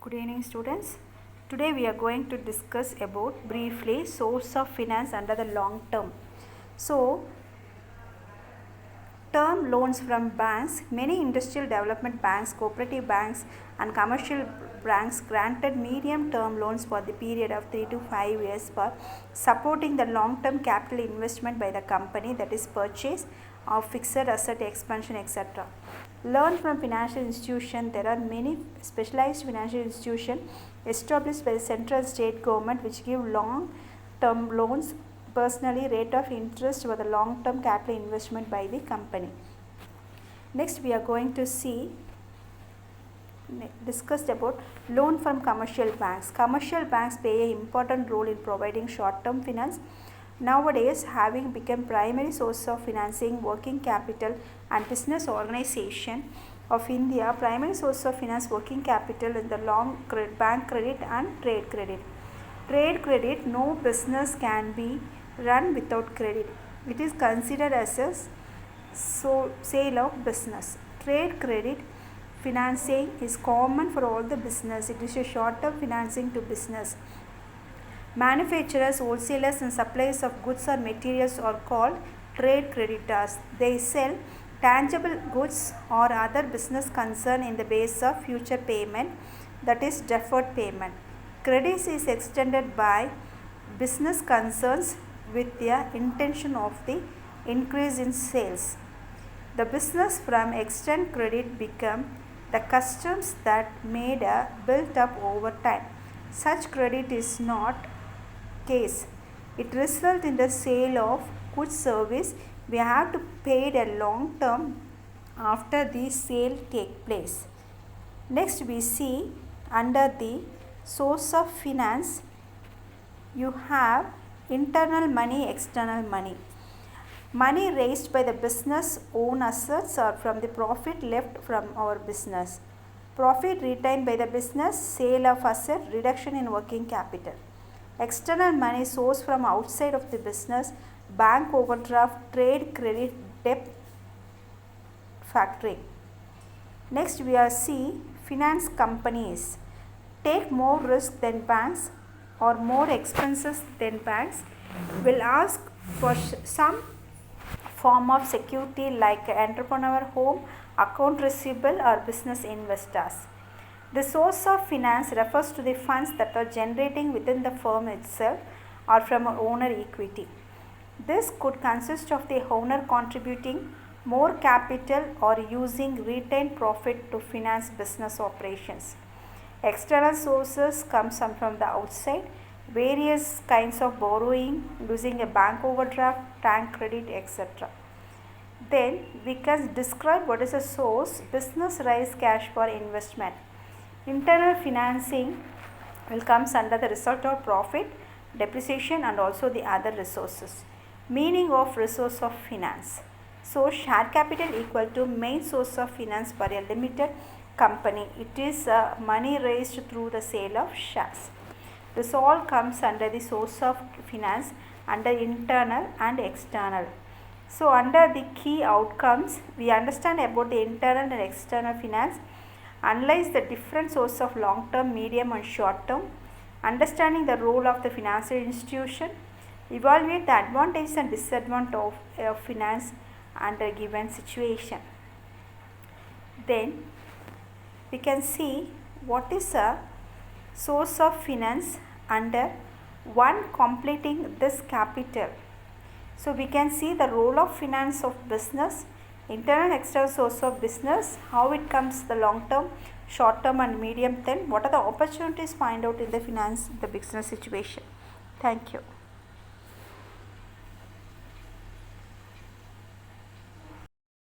Good evening students. Today we are going to discuss about briefly source of finance under the long term. So term loans from banks, many industrial development banks, cooperative banks and commercial banks granted medium term loans for the period of 3 to 5 years for supporting the long term capital investment by the company, that is purchase of fixed asset expansion, etc. Learn from financial institution. There are many specialized financial institutions established by the central state government which give long term loans, personally rate of interest for the long term capital investment by the company. Next we are going to discussed about loan from commercial banks. Commercial banks play an important role in providing short term finance. Nowadays, having become primary source of financing working capital and business organization of India, primary source of finance working capital in the long bank credit and trade credit. Trade credit, no business can be run without credit. It is considered as a sale of business. Trade credit financing is common for all the business. It is a short-term financing to business. Manufacturers, wholesalers and suppliers of goods or materials are called trade creditors. They sell tangible goods or other business concern in the base of future payment, that is deferred payment. Credit is extended by business concerns with the intention of the increase in sales. The business from extend credit become the customs that made built up over time. Such credit is not case. It results in the sale of good service. We have to pay a long term after the sale take place. Next we see under the source of finance you have internal money, external money. Money raised by the business own assets or from the profit left from our business. Profit retained by the business, sale of asset, reduction in working capital. External money sourced from outside of the business, bank overdraft, trade credit, debt, factoring. Next we are see finance companies take more risk than banks or more expenses than banks, will ask for some form of security like entrepreneur home, account receivable or business investors. The source of finance refers to the funds that are generating within the firm itself or from owner equity. This could consist of the owner contributing more capital or using retained profit to finance business operations. External sources come from the outside, various kinds of borrowing, using a bank overdraft, tank credit, etc. Then we can describe what is a source. Business raise cash for investment. Internal financing will comes under the result of profit, depreciation and also the other resources. Meaning of resource of finance. So share capital equal to main source of finance for a limited company. It is money raised through the sale of shares. This all comes under the source of finance under internal and external. So under the key outcomes, we understand about the internal and external finance. Analyze the different sources of long term, medium and short term. Understanding the role of the financial institution. Evaluate the advantages and disadvantages of finance under a given situation. Then we can see what is a source of finance under one completing this capital. So we can see the role of finance of business, internal and external source of business, how it comes the long term, short term and medium term, what are the opportunities find out in the finance, the business situation. Thank you.